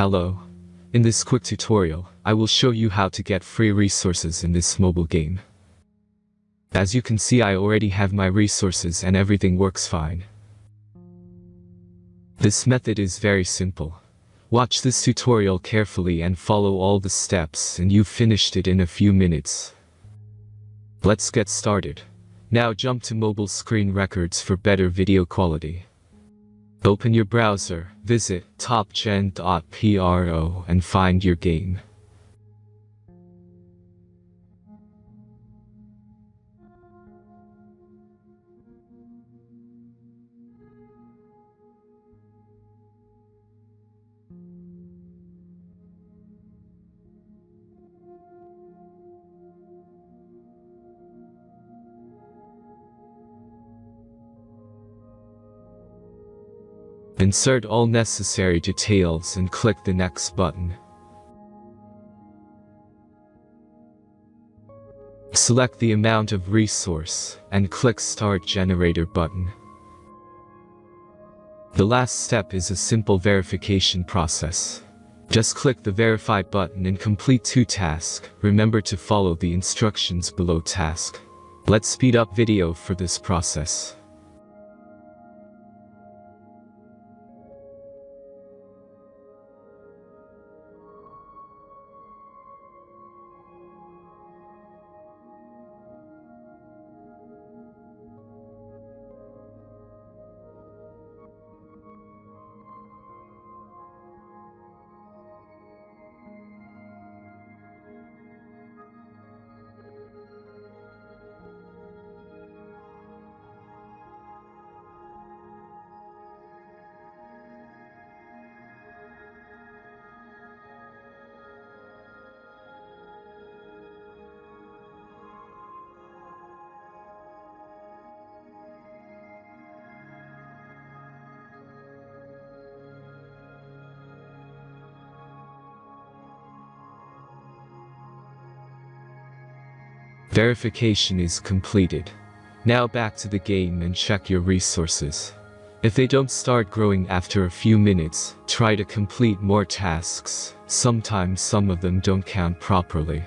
Hello. In this quick tutorial, I will show you how to get free resources in this mobile game. As you can see, I already have my resources and everything works fine. This method is very simple. Watch this tutorial carefully and follow all the steps and you've finished it in a few minutes. Let's get started. Now jump to mobile screen records for better video quality. Open your browser, visit hack..Our and find your game. Insert all necessary details and click the Next button. Select the amount of resource and click Start Generator button. The last step is a simple verification process. Just click the Verify button and complete 2 tasks. Remember to follow the instructions below task. Let's speed up video for this process. Verification is completed. Now back to the game and check your resources. If they don't start growing after a few minutes, try to complete more tasks. Sometimes some of them don't count properly.